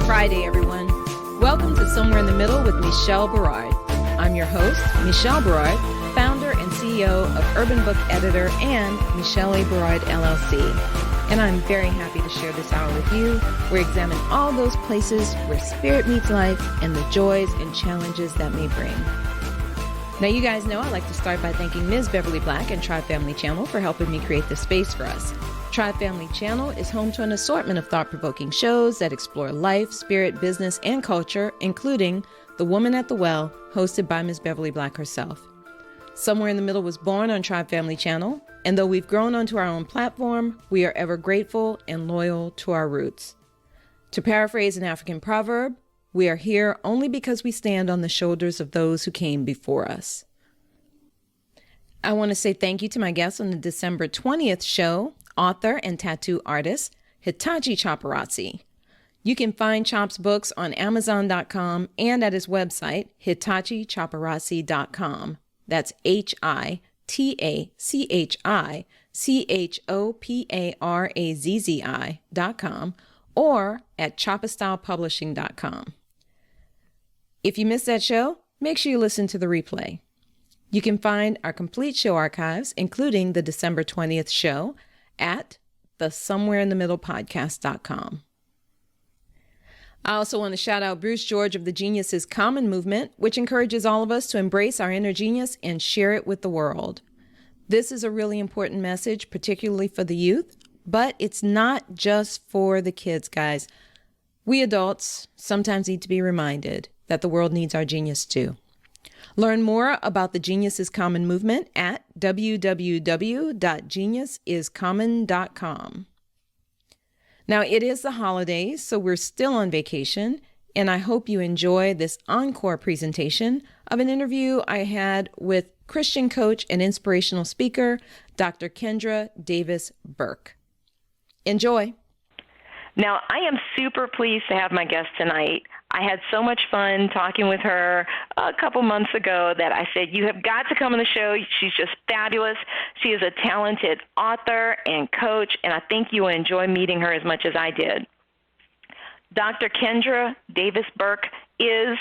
Friday, everyone. Welcome to Somewhere in the Middle with Michelle Berard. I'm your host, Michelle Berard, founder and CEO of Urban Book Editor and Michelle A. Berard, LLC. And I'm very happy to share this hour with you. We examine all those places where spirit meets life and the joys and challenges that may bring. Now, you guys know I like to start by thanking Ms. Beverly Black and Tribe Family Channel for helping me create this space for us. Tribe Family Channel is home to an assortment of thought-provoking shows that explore life, spirit, business, and culture, including The Woman at the Well, hosted by Ms. Beverly Black herself. Somewhere in the Middle was born on Tribe Family Channel, and though we've grown onto our own platform, we are ever grateful and loyal to our roots. To paraphrase an African proverb, we are here only because we stand on the shoulders of those who came before us. I want to say thank you to my guest on the December 20th show, author and tattoo artist, Hitachi Chaparazzi. You can find Chop's books on Amazon.com and at his website, HitachiChaparazzi.com. That's HitachiChaparazzi.com or at ChapaStylePublishing.com. If you missed that show, make sure you listen to the replay. You can find our complete show archives, including the December 20th show, at the somewhereinthemiddlepodcast.com. I also want to shout out Bruce George of the Genius is Common movement, which encourages all of us to embrace our inner genius and share it with the world. This is a really important message, particularly for the youth, but it's not just for the kids, guys. We adults sometimes need to be reminded that the world needs our genius too. Learn more about the Genius is Common movement at www.geniusiscommon.com. Now, it is the holidays, so we're still on vacation, and I hope you enjoy this encore presentation of an interview I had with Christian coach and inspirational speaker, Dr. Kendra Davis-Burch. Enjoy. Now, I am super pleased to have my guest tonight. I had so much fun talking with her a couple months ago that I said, you have got to come on the show. She's just fabulous. She is a talented author and coach, and I think you will enjoy meeting her as much as I did. Dr. Kendra Davis-Burch is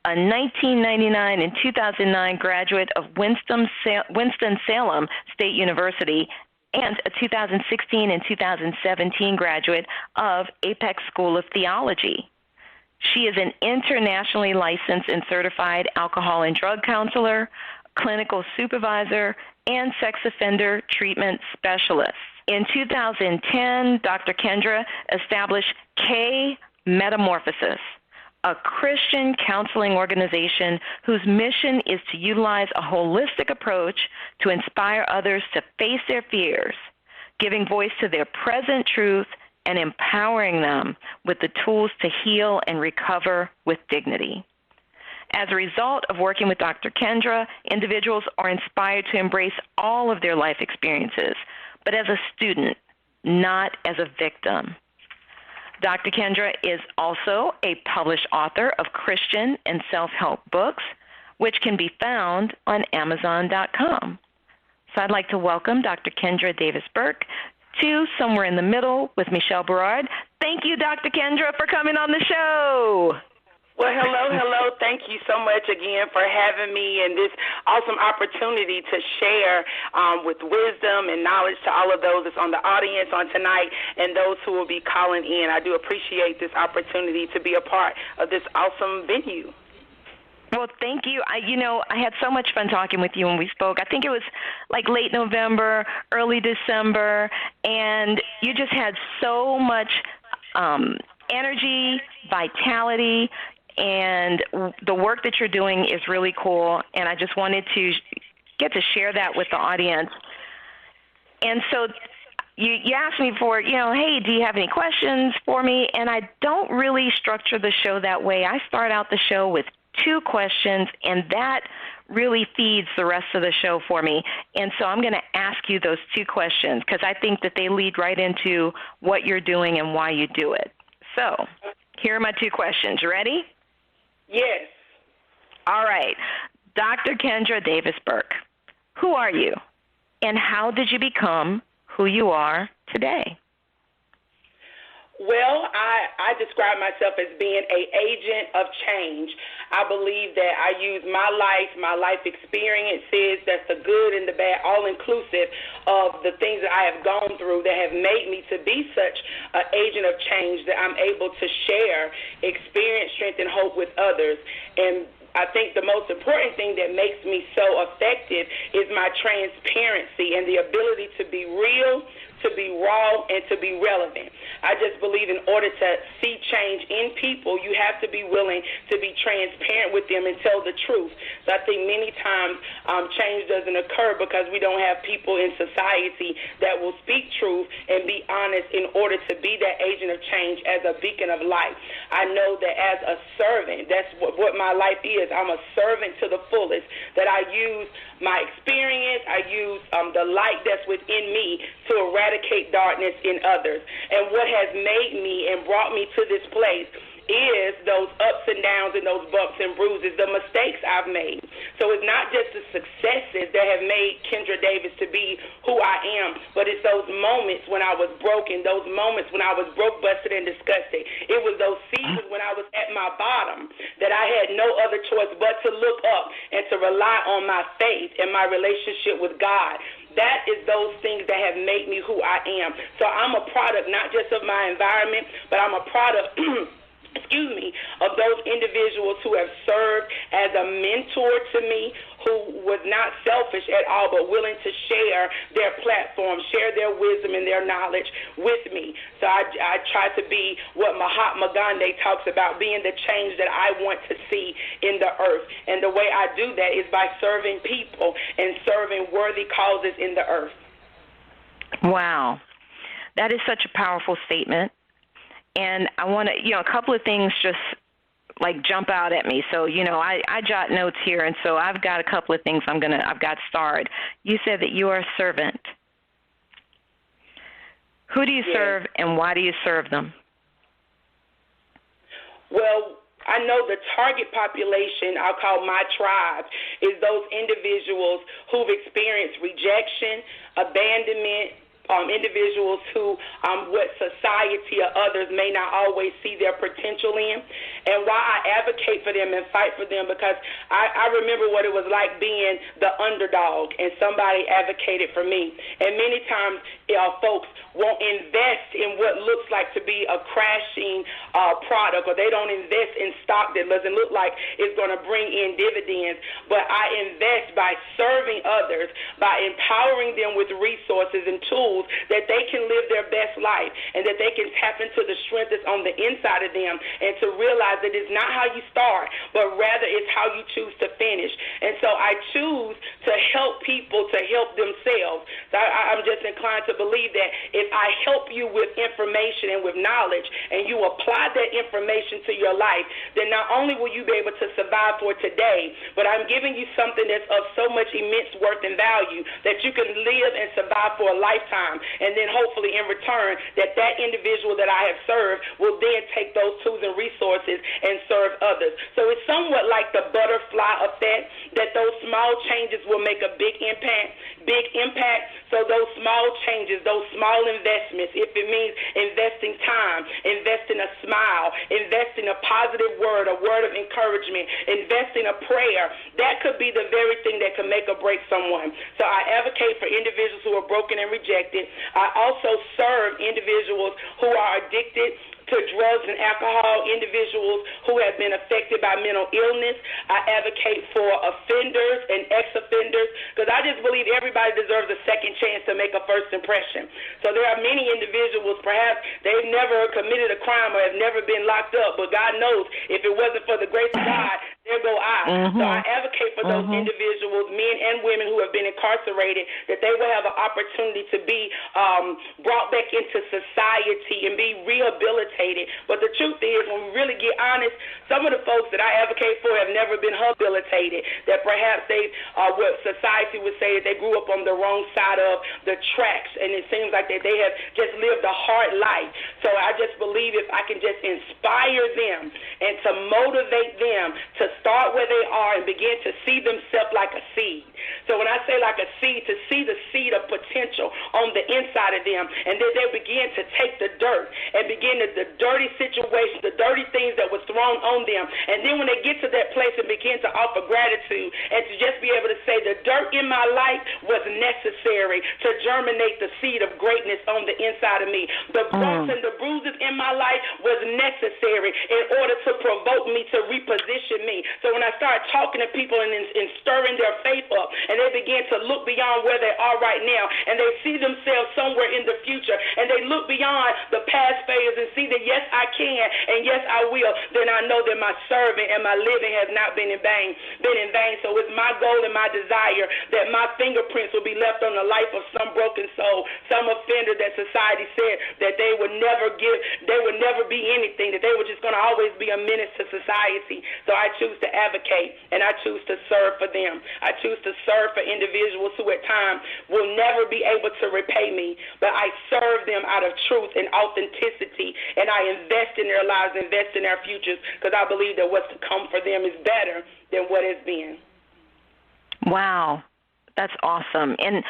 a 1999 and 2009 graduate of Winston-Salem State University and a 2016 and 2017 graduate of Apex School of Theology. She is an internationally licensed and certified alcohol and drug counselor, clinical supervisor, and sex offender treatment specialist. In 2010, Dr. Kendra established K METAMORPHOSIS, a Christian counseling organization whose mission is to utilize a holistic approach to inspire others to face their fears, giving voice to their present truth and empowering them with the tools to heal and recover with dignity. As a result of working with Dr. Kendra, individuals are inspired to embrace all of their life experiences, but as a student, not as a victim. Dr. Kendra is also a published author of Christian and self-help books, which can be found on Amazon.com. So I'd like to welcome Dr. Kendra Davis-Burch to Somewhere in the Middle with Michelle Berard. Thank you, Dr. Kendra, for coming on the show. Well, hello. Thank you so much again for having me and this awesome opportunity to share with wisdom and knowledge to all of those that's on the audience on tonight and those who will be calling in. I do appreciate this opportunity to be a part of this awesome venue. Well, thank you. I had so much fun talking with you when we spoke. I think it was like late November, early December, and you just had so much energy, vitality, and the work that you're doing is really cool, and I just wanted to get to share that with the audience. And so you asked me for, hey, do you have any questions for me? And I don't really structure the show that way. I start out the show with 2 questions, and that really feeds the rest of the show for me. And so I'm going to ask you those 2 questions because I think that they lead right into what you're doing and why you do it. So here are my 2 questions. You ready? Yes. All right. Dr. Kendra Davis-Burch, who are you, and how did you become who you are today? Well, I describe myself as being an agent of change. I believe that I use my life experiences, that's the good and the bad, all inclusive of the things that I have gone through that have made me to be such an agent of change that I'm able to share experience, strength, and hope with others. And I think the most important thing that makes me so effective is my transparency and the ability to be real, to be raw, and to be relevant. I just believe in order to see change in people, you have to be willing to be transparent with them and tell the truth. So I think many times change doesn't occur because we don't have people in society that will speak truth and be honest in order to be that agent of change as a beacon of light. I know that as a servant, that's what my life is. I'm a servant to the fullest, that I use my experience, I use the light that's within me to eradicate darkness in others. And what has made me and brought me to this place is those ups and downs and those bumps and bruises, the mistakes I've made. So it's not just the successes that have made Kendra Davis to be who I am, but it's those moments when I was broken, those moments when I was broke, busted, and disgusted. It was those seasons when I was at my bottom that I had no other choice but to look up and to rely on my faith and my relationship with God. That is those things that have made me who I am. So I'm a product not just of my environment, but I'm a product of those individuals who have served as a mentor to me, who was not selfish at all, but willing to share their platform, share their wisdom and their knowledge with me. So I try to be what Mahatma Gandhi talks about, being the change that I want to see in the earth. And the way I do that is by serving people and serving worthy causes in the earth. Wow. That is such a powerful statement. And I want to, a couple of things just like jump out at me. So, I jot notes here, and so I've got a couple of things I've got starred. You said that you are a servant. Who do you serve, and why do you serve them? Well, I know the target population, I'll call my tribe, is those individuals who've experienced rejection, abandonment, individuals who what society or others may not always see their potential in. And why I advocate for them and fight for them, because I remember what it was like being the underdog and somebody advocated for me. And many times folks won't invest in what looks like to be a crashing product, or they don't invest in stock that doesn't look like it's going to bring in dividends. But I invest by serving others, by empowering them with resources and tools that they can live their best life and that they can tap into the strength that's on the inside of them, and to realize that it's not how you start, but rather it's how you choose to finish. And so I choose to help people to help themselves. So I'm just inclined to believe that if I help you with information and with knowledge, and you apply that information to your life, then not only will you be able to survive for today, but I'm giving you something that's of so much immense worth and value that you can live and survive for a lifetime. And then hopefully in return that individual that I have served will then take those tools and resources and serve others. So it's somewhat like the butterfly effect, that those small changes will make a big impact. So those small changes, those small investments, if it means investing time, investing a smile, investing a positive word, a word of encouragement, investing a prayer, that could be the very thing that can make or break someone. So I advocate for individuals who are broken and rejected. I also serve individuals who are addicted to drugs and alcohol, individuals who have been affected by mental illness. I advocate for offenders and ex-offenders, because I just believe everybody deserves a second chance to make a first impression. So there are many individuals, perhaps they've never committed a crime or have never been locked up, but God knows if it wasn't for the grace of God, there go I. So I advocate for those individuals, men and women who have been incarcerated, that they will have an opportunity to be brought back into society and be rehabilitated. But the truth is, when we really get honest, some of the folks that I advocate for have never been rehabilitated, that perhaps they, what society would say, that they grew up on the wrong side of the tracks, and it seems like that they have just lived a hard life. So I just believe if I can just inspire them and to motivate them to start where they are and begin to see themselves like a seed. So when I say like a seed, to see the seed of potential on the inside of them, and then they begin to take the dirt and begin the dirty situation, the dirty things that was thrown on them, and then when they get to that place and begin to offer gratitude and to just be able to say the dirt in my life was necessary to germinate the seed of greatness on the inside of me. The bumps and the bruises in my life was necessary in order to provoke me to reposition me. So when I start talking to people and stirring their faith up, and they begin to look beyond where they are right now, and they see themselves somewhere in the future, and they look beyond the past phase and see that, yes, I can, and yes, I will, then I know that my serving and my living has not been in vain. So it's my goal and my desire that my fingerprints will be left on the life of some broken soul, some offender that society said that they would never be anything, that they were just going to always be a menace to society. So I choose to advocate, and I choose to serve for them. I choose to serve for individuals who at times will never be able to repay me, but I serve them out of truth and authenticity, and I invest in their lives, invest in their futures, because I believe that what's to come for them is better than what has been. Wow, that's awesome. And,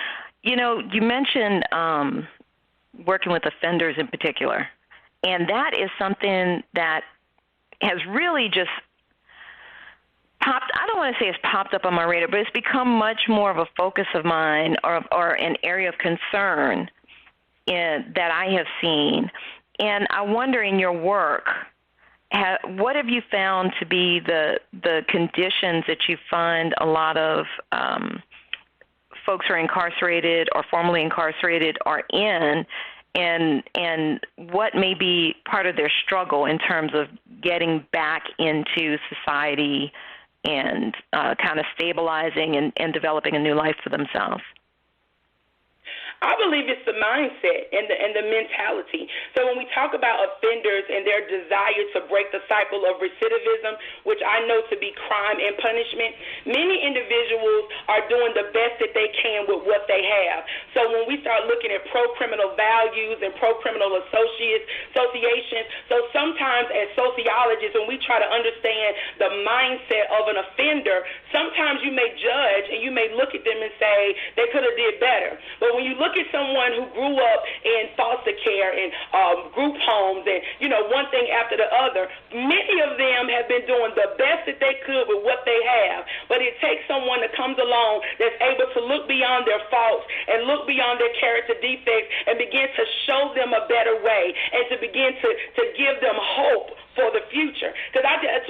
you know, you mentioned working with offenders in particular, and that is something that has really just popped, I don't want to say it's popped up on my radar, but it's become much more of a focus of mine or an area of concern that I have seen. And I wonder, in your work, what have you found to be the conditions that you find a lot of folks who are incarcerated or formerly incarcerated are in, and what may be part of their struggle in terms of getting back into society and kind of stabilizing and developing a new life for themselves? I believe it's the mindset and the mentality. So when we talk about offenders and their desire to break the cycle of recidivism, which I know to be crime and punishment, many individuals are doing the best that they can with what they have. So when we start looking at pro-criminal values and pro-criminal associations, so sometimes as sociologists, when we try to understand the mindset of an offender, sometimes you may judge and you may look at them and say they could have did better. But when you look at someone who grew up in foster care and group homes and, you know, one thing after the other, many of them have been doing the best that they could with what they have. But it takes someone that comes along that's able to look beyond their faults and look beyond their character defects and begin to show them a better way and to begin to give them hope for the future. Because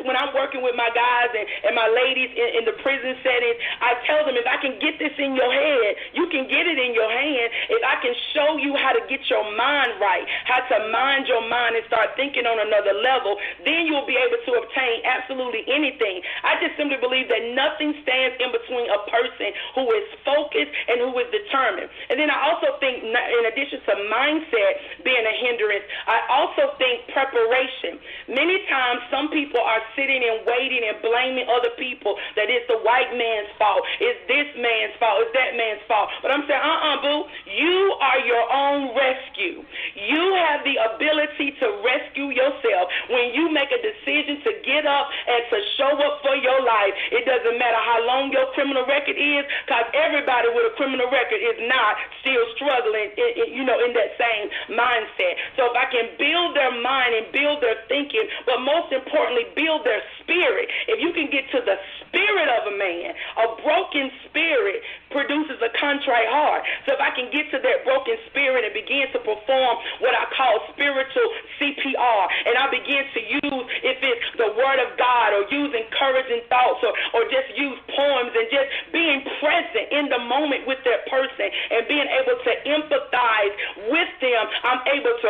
when I'm working with my guys and my ladies in the prison settings, I tell them, if I can get this in your head, you can get it in your hand. If I can show you how to get your mind right, how to mind your mind and start thinking on another level, then you'll be able to obtain absolutely anything. I just simply believe that nothing stands in between a person who is focused and who is determined. And then I also think, in addition to mindset being a hindrance, I also think preparation. Many times some people are sitting and waiting and blaming other people that it's the white man's fault, it's this man's fault, it's that man's fault. But I'm saying, boo, you are your own rescue. You have the ability to rescue yourself when you make a decision to get up and to show up for your life. It doesn't matter how long your criminal record is, because everybody with a criminal record is not still struggling, in that same mindset. So if I can build their mind and build their thinking, but most importantly, build their spirit. If you can get to the spirit of a man, a broken spirit produces a contrite heart. So if I can get to that broken spirit and begin to perform what I call spiritual CPR, and I begin to use, if it's the word of God or use encouraging thoughts or just use poems and just being present in the moment with that person and being able to empathize with them, I'm able to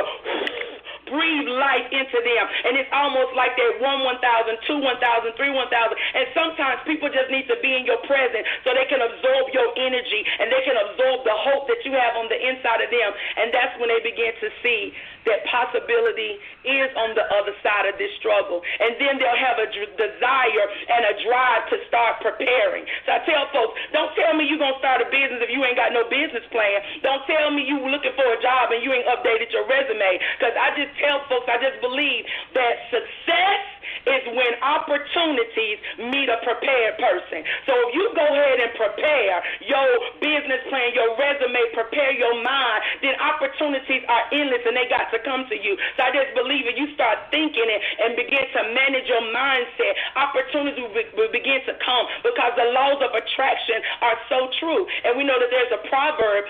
breathe life into them. And it's almost like that 1,000, 2,000, 3,000, 3,000. And sometimes people just need to be in your presence so they can absorb your energy and they can absorb the hope that you have on the inside of them. And that's when they begin to see that possibility is on the other side of this struggle. And then they'll have a desire and a drive to start preparing. So I tell folks, don't tell me you're going to start a business if you ain't got no business plan. Don't tell me you looking for a job and you ain't updated your resume. Because I just tell folks, I just believe that success is when opportunities meet a prepared person. So if you go ahead and prepare your business plan, your resume, prepare your mind, then opportunities are endless and they got to come to you. So I just believe if you start thinking it and begin to manage your mindset, opportunities will begin to come because the laws of attraction are so true. And we know that there's a proverb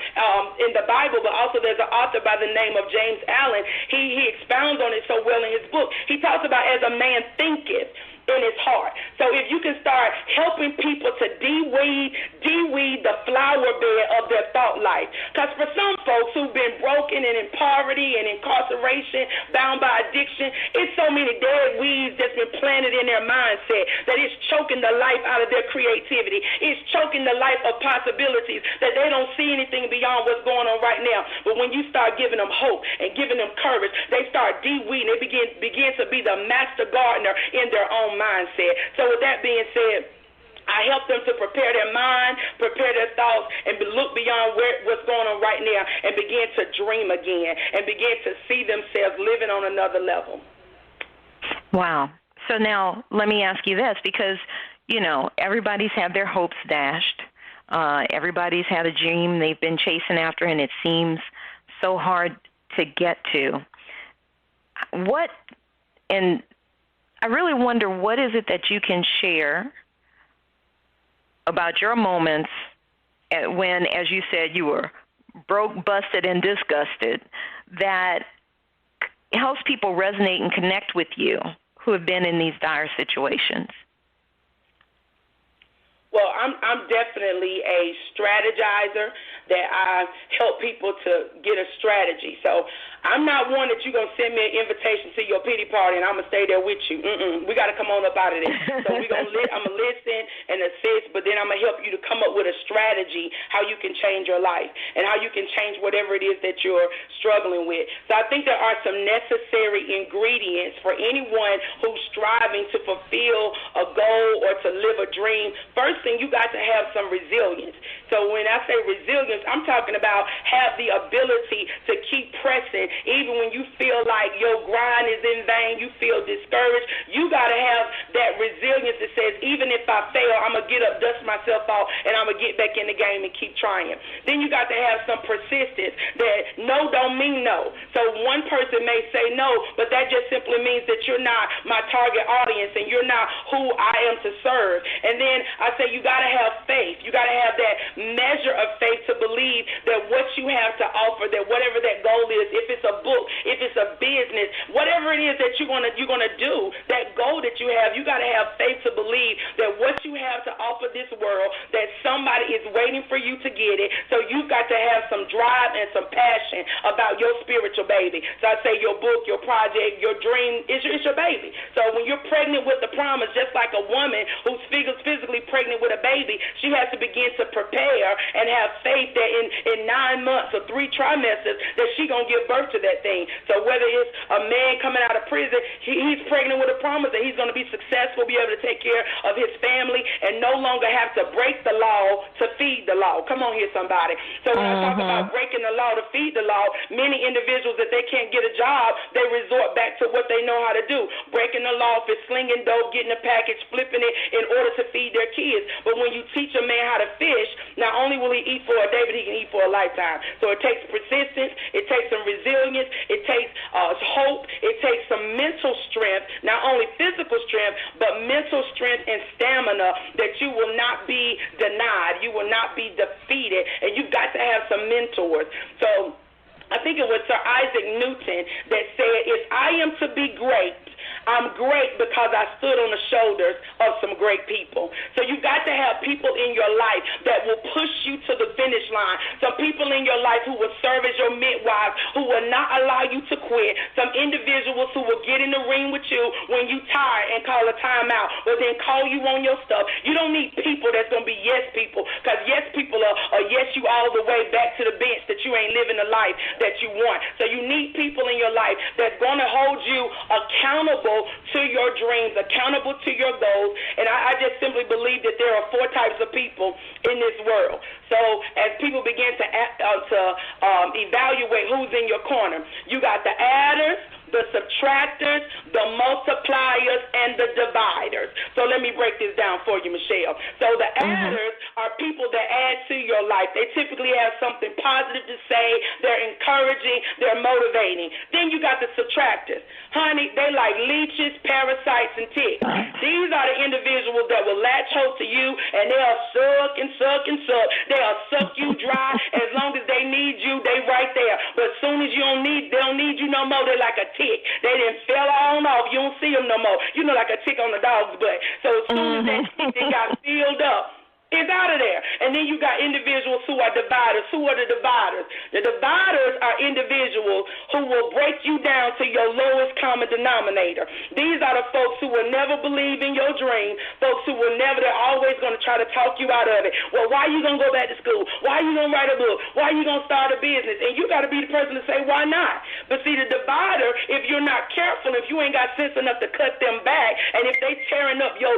in the Bible, but also there's an author by the name of James Allen. He expounds on it so well in his book. He talks about as a man thinketh in his heart. So if you can start helping people to de-weed the flower bed of their thought life. Because for some folks who've been broken and in poverty and incarceration, bound by addiction, it's so many dead weeds that's been planted in their mindset that it's choking the life out of their creativity. It's choking the life of possibilities that they don't see anything beyond what's going on right now. But when you start giving them hope and giving them courage, they start de-weeding. They begin to be the master gardener in their own mindset. So with that being said, I help them to prepare their mind, prepare their thoughts, and look beyond what's going on right now and begin to dream again and begin to see themselves living on another level. Wow. So now let me ask you this, because, you know, everybody's had their hopes dashed. Everybody's had a dream they've been chasing after, and it seems so hard to get to. And I really wonder, what is it that you can share about your moments when, as you said, you were broke, busted, and disgusted, that helps people resonate and connect with you who have been in these dire situations? Well, I'm definitely a strategizer that I help people to get a strategy. So I'm not one that you're going to send me an invitation to your pity party and I'm going to stay there with you. We got to come on up out of there. So I'm going to listen and assist, but then I'm going to help you to come up with a strategy how you can change your life and how you can change whatever it is that you're struggling with. So I think there are some necessary ingredients for anyone who's striving to fulfill a goal or to live a dream. First thing, you got to have some resilience. So when I say resilience, I'm talking about have the ability to keep pressing even when you feel like your grind is in vain, you feel discouraged. You got to have that resilience that says, even if I fail, I'm going to get up, dust myself off, and I'm going to get back in the game and keep trying. Then you got to have some persistence that no don't mean no. So one person may say no, but that just simply means that you're not my target audience and you're not who I am to serve. And then I say you got to have faith. You got to have that measure of faith to believe that what you have to offer, that whatever that goal is, if it's a book, if it's a business, whatever it is that you're gonna do, that goal that you have, you got to have faith to believe that what you have to offer this world, that somebody is waiting for you to get it. So you've got to have some drive and some passion about your spiritual baby. So I say your book, your project, your dream is your baby. So when you're pregnant with the promise, just like a woman who's physically pregnant with a baby, she has to begin to prepare and have faith that in 9 months or 3 trimesters that she's going to give birth to that thing. So whether it's a man coming out of prison, he's pregnant with a promise that he's going to be successful, be able to take care of his family, and no longer have to break the law to feed the law. Come on here, somebody. So when I talk about breaking the law to feed the law, many individuals, if they can't get a job, they resort back to what they know how to do. Breaking the law is slinging dope, getting a package, flipping it in order to feed their kids. But when you teach a man how to fish, not only will he eat for a day, but he can eat for a lifetime. So it takes persistence, it takes some resilience, it takes hope, it takes some mental strength, not only physical strength, but mental strength and stamina that you will not be denied, you will not be defeated, and you've got to have some mentors. So I think it was Sir Isaac Newton that said, if I am to be great, I'm great because I stood on the shoulders of some great people. So you got to have people in your life that will push you to the finish line. Some people in your life who will serve as your midwives, who will not allow you to quit. Some individuals who will get in the ring with you when you tired and call a timeout, but then call you on your stuff. You don't need people that's going to be yes people, because yes people are yes you all the way back to the bench that you ain't living the life that you want. So you need people in your life that's going to hold you accountable to your dreams, accountable to your goals. And I just simply believe that there are 4 types of people in this world. So as people begin to evaluate who's in your corner, you got the adders, the subtractors, the multipliers, and the dividers. So let me break this down for you, Michelle. So the adders are people that add to your life. They typically have something positive to say. They're encouraging. They're motivating. Then you got the subtractors. Honey, they like leeches, parasites, and ticks. These are the individuals that will latch hold to you, and they'll suck and suck and suck. They'll suck you dry. As long as they need you, they right there. But as soon as they don't need you no more, they're like a tick. They didn't fell on off. You don't see them no more. You know, like a tick on the dog's butt. So as soon as that tick they got filled up, it's out of there. And then you got individuals who are dividers. Who are the dividers? The dividers are individuals who will break you down to your lowest common denominator. These are the folks who will never believe in your dream, folks who will never, they're always going to try to talk you out of it. Well, why are you going to go back to school? Why are you going to write a book? Why are you going to start a business? And you got to be the person to say, why not? But see, the divider, if you're not careful, if you ain't got sense enough to cut them back, and if they tearing up your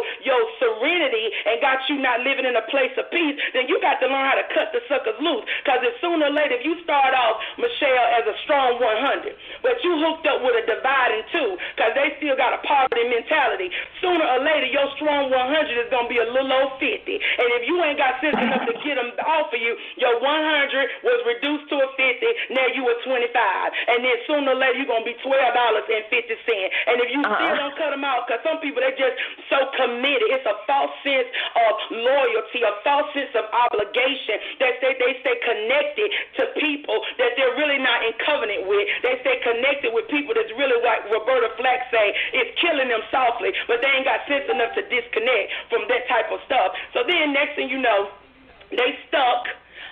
serenity and got you not living in a place of peace, then you got to learn how to cut the suckers loose. Because if sooner or later, if you start off, Michelle, as a strong 100, but you hooked up with a dividing 2, because they still got a poverty mentality, sooner or later, your strong 100 is going to be a little old 50. And if you ain't got sense enough to get them off of you, your 100 was reduced to a 50, now you a 25. And then sooner or later, you're going to be $12.50. And if you still don't cut them out, because some people, they just so committed. It's a false sense of loyalty, a false sense of obligation that they stay connected to people that they're really not in covenant with. They stay connected with people that's really, like Roberta Flack say, is killing them softly, but they ain't got sense enough to disconnect from that type of stuff. So then next thing you know, they stuck.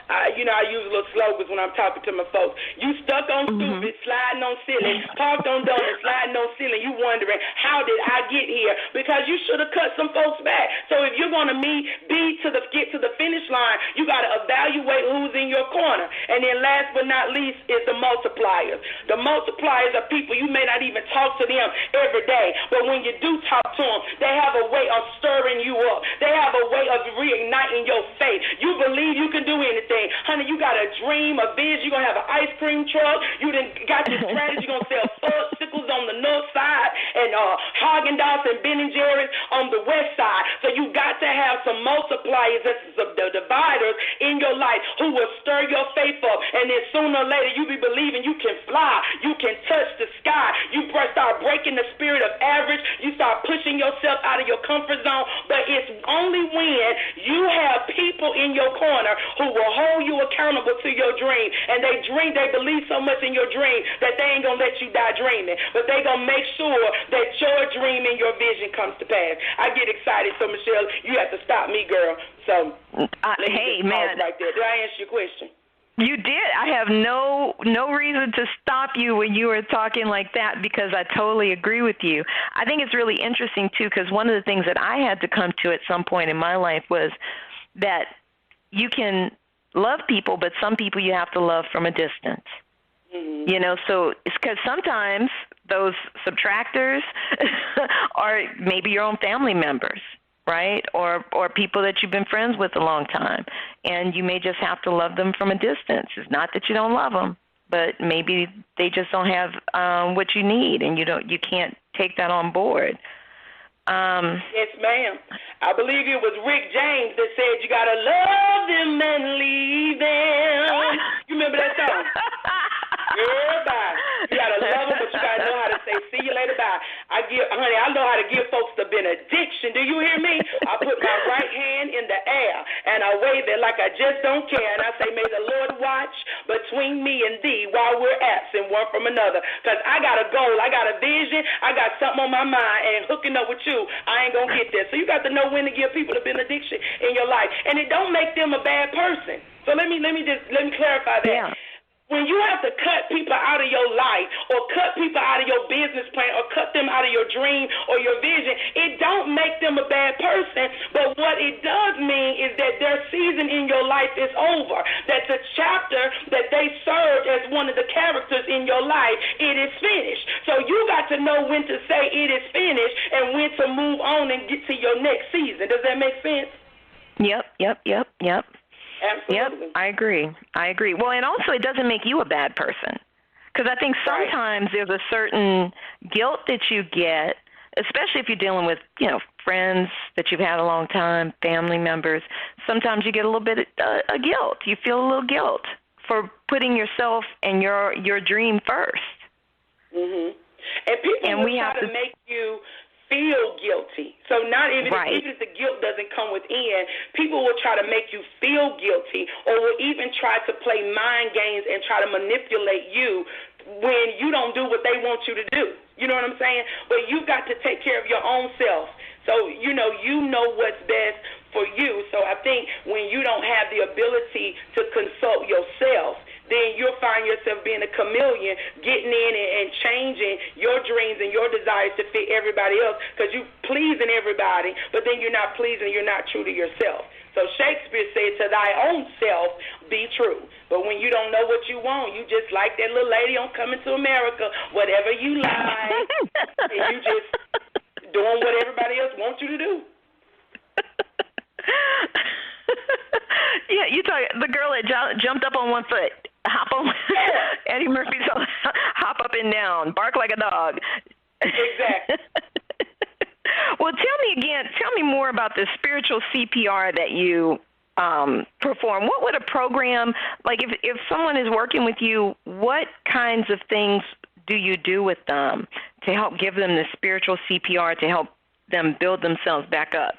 I use little slogans when I'm talking to my folks. You stuck on stupid, sliding on ceiling, parked on donuts, sliding on ceiling. You wondering, how did I get here? Because you should have cut some folks back. So if you're going to get to the finish line, you got to evaluate who's in your corner. And then last but not least is the multipliers. The multipliers are people you may not even talk to them every day, but when you do talk to them, they have a way of stirring you up. They have a way of reigniting your faith. You believe you can do anything. Honey, you got a dream, a vision. You're going to have an ice cream truck. You done got your strategy. You're going to sell fudgesicles on the north side and Haagen-Dazs and Ben & Jerry's on the west side. So you got to have some multipliers, the dividers in your life who will stir your faith up. And then sooner or later, you be believing you can fly. You can touch the sky. You start breaking the spirit of average. You start pushing yourself out of your comfort zone. But it's only when you have people in your corner who will hold you accountable to your dream, and they believe so much in your dream that they ain't gonna let you die dreaming, but they gonna make sure that your dream and your vision comes to pass. I get excited, so Michelle, you have to stop me, girl. So hey, man, right there. Did I answer your question? You did. I have no reason to stop you when you were talking like that, because I totally agree with you. I think it's really interesting, too, because one of the things that I had to come to at some point in my life was that you can love people, but some people you have to love from a distance. So it's because sometimes those subtractors are maybe your own family members, right? Or people that you've been friends with a long time, and you may just have to love them from a distance. It's not that you don't love them, but maybe they just don't have what you need, and you can't take that on board. Yes, ma'am. I believe it was Rick James that said you got to love them and leave them. You remember that song? Girl, bye. You got to love them, but you got to know how to say, see you later, bye. Honey, I know how to give folks the benediction. Do you hear me? I put my right hand in the air, and I wave it like I just don't care. And I say, may the Lord watch between me and thee while we're absent one from another. Because I got a goal. I got a vision. I got something on my mind, and hooking up with you, I ain't going to get there. So you got to know when to give people the benediction in your life. And it don't make them a bad person. So let me clarify that. Yeah. When you have to cut people out of your life or cut people out of your business plan or cut them out of your dream or your vision, it don't make them a bad person. But what it does mean is that their season in your life is over, that the chapter that they served as one of the characters in your life, it is finished. So you got to know when to say it is finished and when to move on and get to your next season. Does that make sense? Yep. Absolutely. Yep, I agree. Well, and also it doesn't make you a bad person, because I think sometimes there's a certain guilt that you get, especially if you're dealing with, friends that you've had a long time, family members. Sometimes you get a little bit of guilt. You feel a little guilt for putting yourself and your dream first. Mhm. And people will try to make you feel guilty. So not even if the guilt doesn't come within, people will try to make you feel guilty, or will even try to play mind games and try to manipulate you when you don't do what they want you to do. You know what I'm saying? But you've got to take care of your own self. So, you know what's best for you. So I think when you don't have the ability to consult yourself, then you'll find yourself being a chameleon, getting in and changing your dreams and your desires to fit everybody else, because you're pleasing everybody, but then you're not pleasing, you're not true to yourself. So Shakespeare said, to thy own self be true. But when you don't know what you want, you just like that little lady on Coming to America, whatever you like, and you just doing what everybody else wants you to do. Yeah, you talk the girl that jumped up on one foot, hop on Eddie Murphy's hop up and down, bark like a dog. Exactly. Well, tell me more about the spiritual CPR that you perform. What would a program, like if someone is working with you, what kinds of things do you do with them to help give them the spiritual CPR to help them build themselves back up?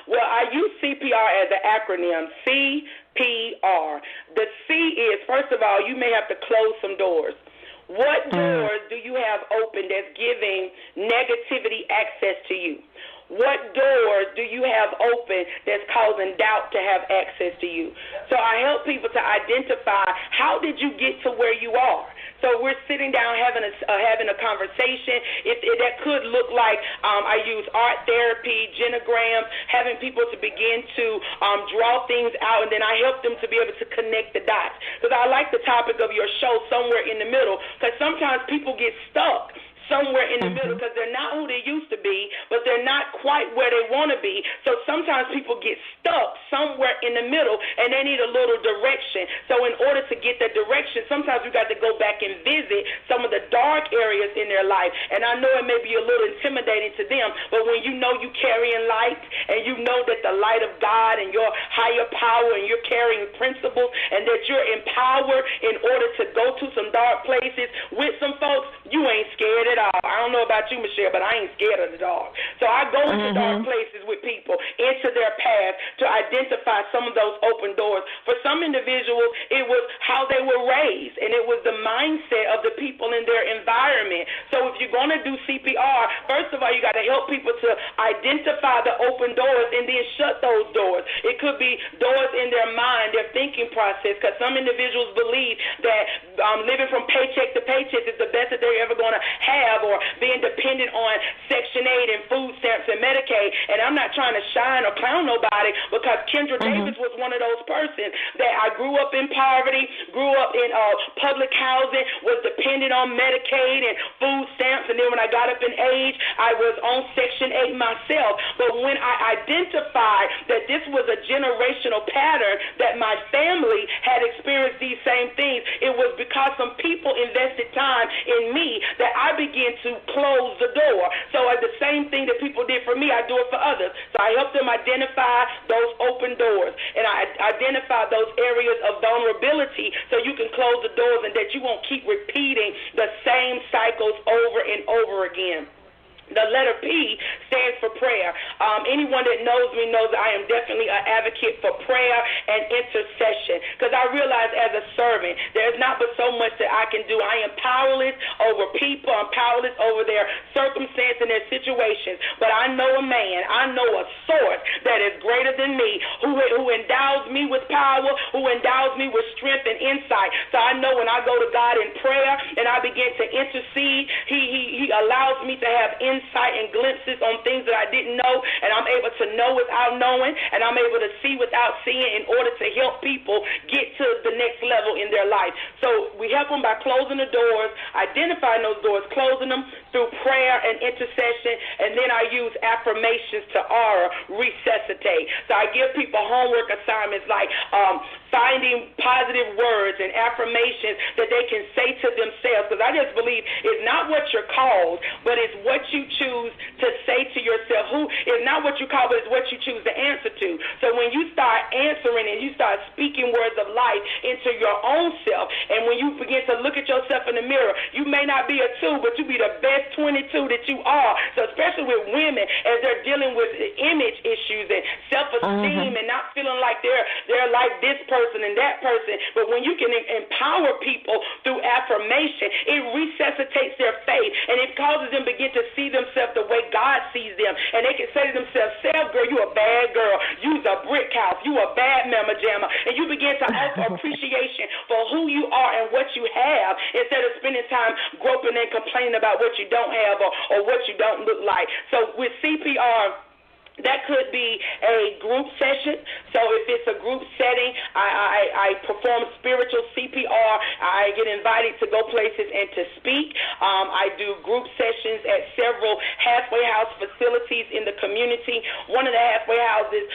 Well, I use CPR as an acronym, CPR. The C is, first of all, you may have to close some doors. What doors do you have open that's giving negativity access to you? What doors do you have open that's causing doubt to have access to you? So I help people to identify, how did you get to where you are? So we're sitting down having a conversation. That could look like I use art therapy, genograms, having people to begin to draw things out, and then I help them to be able to connect the dots. Because I like the topic of your show, Somewhere in the Middle, because sometimes people get stuck somewhere in the middle because they're not who they used to be, but they're not quite where they want to be. So sometimes people get stuck somewhere in the middle, and they need a little direction. So in order to get that direction, sometimes we got to go back and visit some of the dark areas in their life. And I know it may be a little intimidating to them, but when you know you carrying light, and you know that the light of God and your higher power, and you're carrying principles, and that you're empowered in order to go to some dark places with some folks, you ain't scared at all. I don't know about you, Michelle, but I ain't scared of the dark. So I go into dark places with people, into their path, to identify some of those open doors. For some individuals, it was how they were raised, and it was the mindset of the people in their environment. So if you're going to do CPR, first of all, you got to help people to identify the open doors and then shut those doors. It could be doors in their mind, their thinking process, because some individuals believe that living from paycheck to paycheck is the best that they're ever going to have, or being dependent on Section 8 and food stamps and Medicaid. And I'm not trying to shine or clown nobody, because Kendra Davis was one of those persons that I grew up in poverty, grew up in public housing, was dependent on Medicaid and food stamps, and then when I got up in age, I was on Section 8 myself. But when I identified that this was a generational pattern that my family had experienced these same things. It was because some people invested time in me that I began to close the door. So the same thing that people did for me, I do it for others. So I help them identify those open doors, and I identify those areas of vulnerability so you can close the doors and that you won't keep repeating the same cycles over and over again. The letter P stands for prayer. Anyone that knows me knows that I am definitely an advocate for prayer and intercession, because I realize as a servant there's not but so much that I can do. I am powerless over people. I'm powerless over their circumstance and their situations. But I know a man, I know a source that is greater than me, who endows me with power, who endows me with strength and insight. So I know when I go to God in prayer and I begin to intercede, He allows me to have insight and glimpses on things that I didn't know, and I'm able to know without knowing, and I'm able to see without seeing in order to help people get to the next level in their life. So we help them by closing the doors, identifying those doors, closing them through prayer and intercession, and then I use affirmations to resuscitate. So I give people homework assignments like finding positive words and affirmations that they can say to themselves, because I just believe it's not what you're called, but it's what you choose to say to yourself. It's not what you call, but it's what you choose to answer to. So when you start answering and you start speaking words of life into your own self, and when you begin to look at yourself in the mirror, you may not be a 2, but you be the best 22 that you are. So especially with women, as they're dealing with image issues and self-esteem and not feeling like they're like this person and that person, but when you can empower people through affirmation, it resuscitates their faith, and it causes them to begin to see themselves the way God sees them, and they can say to themselves, "Self, girl, you a bad girl. You's a brick house. You a bad mamma jamma," and you begin to offer appreciation for who you are and what you have, instead of spending time groping and complaining about what you don't have or what you don't look like. So with CPR, that could be a group session. So if it's a group setting, I perform spiritual CPR. I get invited to go places and to speak. I do group sessions at several halfway house facilities in the community. One of the halfway houses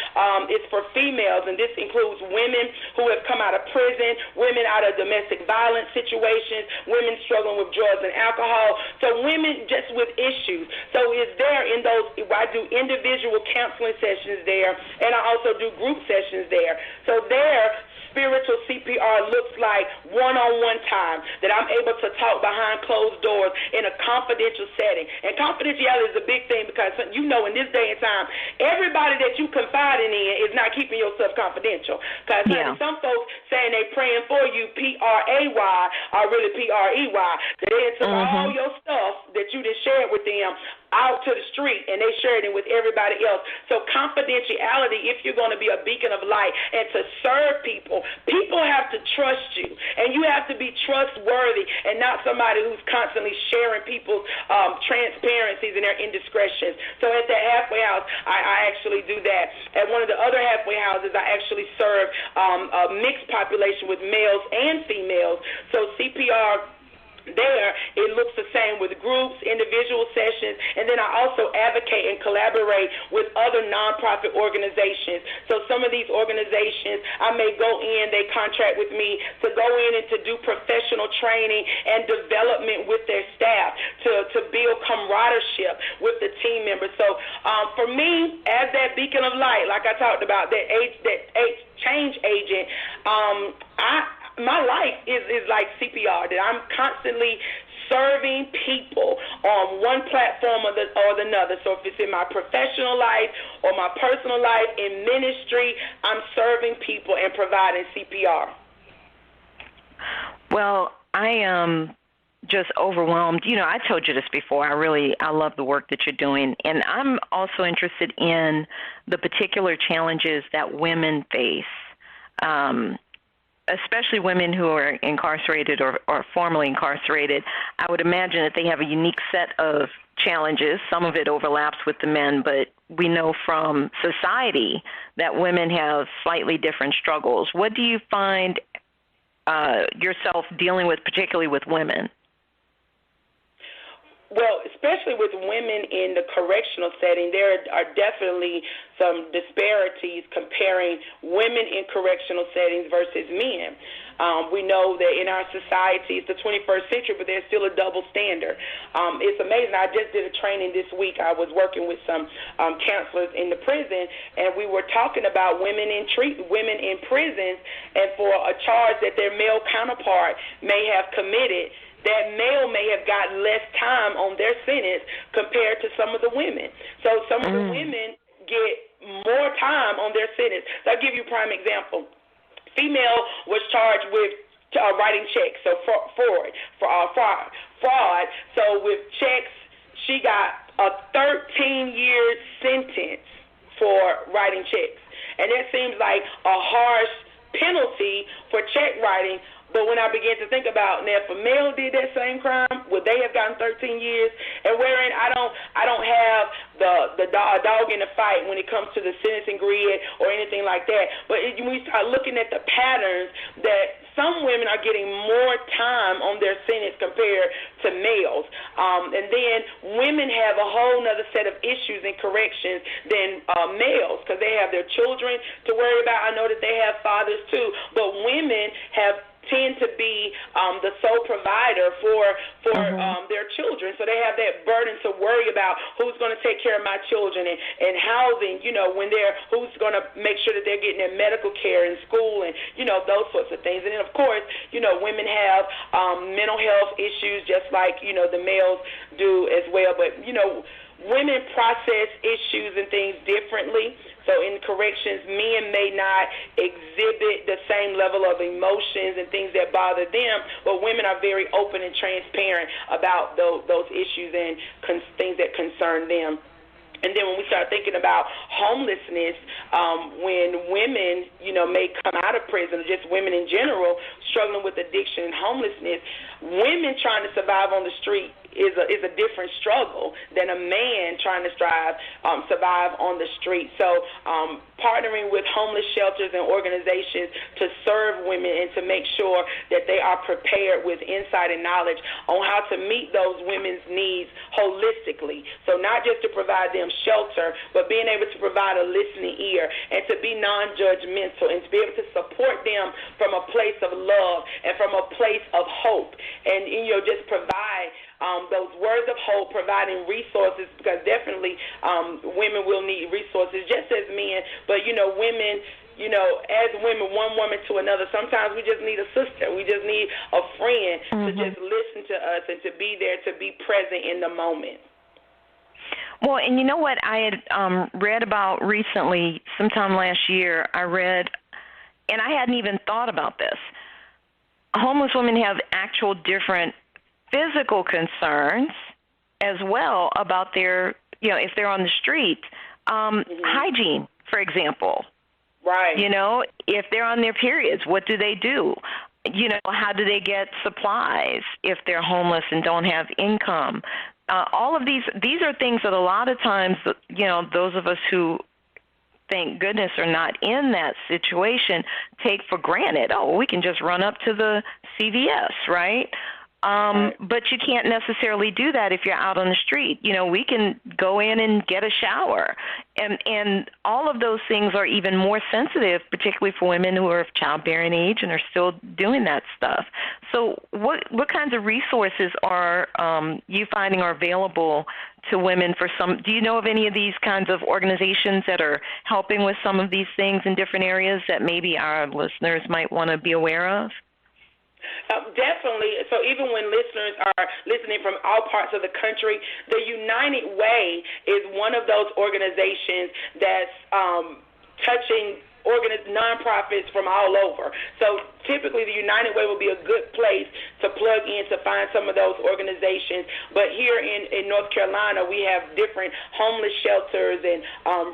is for females, and this includes women who have come out of prison, women out of domestic violence situations, women struggling with drugs and alcohol. So women just with issues. So it's there in those, I do individual counseling sessions there, and I also do group sessions there. So there, spiritual CPR looks like one-on-one time that I'm able to talk behind closed doors in a confidential setting. And confidentiality is a big thing, because you know in this day and time, everybody that you confiding in is not keeping your stuff confidential. Because some folks saying they praying for you, P-R-A-Y, are really P-R-E-Y. They took all your stuff that you just shared with them out to the street, and they shared it with everybody else. So confidentiality, if you're going to be a beacon of light and to serve people, people have to trust you, and you have to be trustworthy and not somebody who's constantly sharing people's transparencies and their indiscretions. So at the halfway house, I actually do that. At one of the other halfway houses, I actually serve a mixed population with males and females. So CPR there, it looks the same with groups, individual sessions, and then I also advocate and collaborate with other nonprofit organizations. So some of these organizations, I may go in, they contract with me to go in and to do professional training and development with their staff to build camaraderie with the team members. So for me, as that beacon of light, like I talked about, that change agent, my life is like CPR, that I'm constantly serving people on one platform or another. So if it's in my professional life or my personal life, in ministry, I'm serving people and providing CPR. Well, I am just overwhelmed. You know, I told you this before. I love the work that you're doing, and I'm also interested in the particular challenges that women face, especially women who are incarcerated or formerly incarcerated. I would imagine that they have a unique set of challenges. Some of it overlaps with the men, but we know from society that women have slightly different struggles. What do you find yourself dealing with, particularly with women? Well, especially with women in the correctional setting, there are definitely some disparities comparing women in correctional settings versus men. We know that in our society, it's the 21st century, but there's still a double standard. It's amazing. I just did a training this week. I was working with some counselors in the prison, and we were talking about women in prisons, and for a charge that their male counterpart may have committed, that male may have gotten less time on their sentence compared to some of the women. So some of the women get more time on their sentence. So I'll give you a prime example. Female was charged with writing checks, so fraud. So with checks, she got a 13-year sentence for writing checks. And that seems like a harsh penalty for check writing. But when I began to think about, now, if a male did that same crime, would they have gotten 13 years? And wherein I don't have the dog in the fight when it comes to the sentencing grid or anything like that. But when we start looking at the patterns, that some women are getting more time on their sentence compared to males. And then women have a whole other set of issues in corrections than males, because they have their children to worry about. I know that they have fathers too, but women tend to be the sole provider for their children. So they have that burden to worry about who's going to take care of my children and housing, who's going to make sure that they're getting their medical care in school and, those sorts of things. And then, of course, women have mental health issues just like, the males do as well. But, women process issues and things differently. So in corrections, men may not exhibit the same level of emotions and things that bother them, but women are very open and transparent about those issues and things that concern them. And then when we start thinking about homelessness, when women, may come out of prison, just women in general struggling with addiction and homelessness, women trying to survive on the street is a different struggle than a man trying to survive on the street. So partnering with homeless shelters and organizations to serve women and to make sure that they are prepared with insight and knowledge on how to meet those women's needs holistically. So not just to provide them shelter, but being able to provide a listening ear and to be non-judgmental and to be able to support them from a place of love and from a place of hope. And just provide those words of hope, providing resources, because definitely women will need resources just as men. But, women, as women, one woman to another, sometimes we just need a sister. We just need a friend to just listen to us and to be there, to be present in the moment. Well, and you know what I had read about recently, sometime last year, I read, and I hadn't even thought about this. Homeless women have actual different physical concerns as well about their, if they're on the street. Hygiene, for example. Right. If they're on their periods, what do they do? How do they get supplies if they're homeless and don't have income? All of these are things that a lot of times, those of us who, thank goodness, are not in that situation take for granted. Oh, we can just run up to the CVS, right? But you can't necessarily do that if you're out on the street. We can go in and get a shower. And all of those things are even more sensitive, particularly for women who are of childbearing age and are still doing that stuff. So what kinds of resources are you finding are available to women for some? Do you know of any of these kinds of organizations that are helping with some of these things in different areas that maybe our listeners might want to be aware of? Definitely. So even when listeners are listening from all parts of the country, the United Way is one of those organizations that's touching nonprofits from all over. So typically the United Way will be a good place to plug in to find some of those organizations. But here in North Carolina, we have different homeless shelters and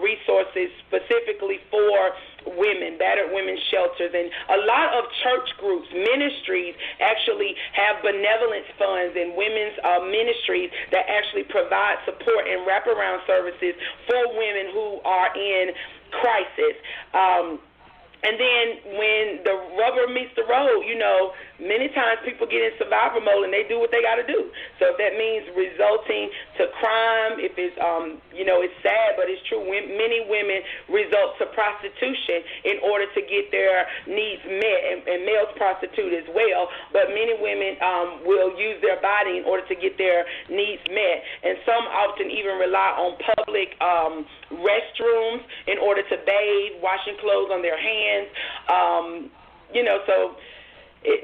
resources specifically for women, battered women's shelters, and a lot of church groups, ministries actually have benevolence funds and women's ministries that actually provide support and wraparound services for women who are in crisis. And then when the rubber meets the road, many times people get in survival mode and they do what they got to do. So if that means resulting to crime, if it's, it's sad, but it's true. Many women result to prostitution in order to get their needs met, and males prostitute as well. But many women will use their body in order to get their needs met. And some often even rely on public restrooms in order to bathe, washing clothes on their hands.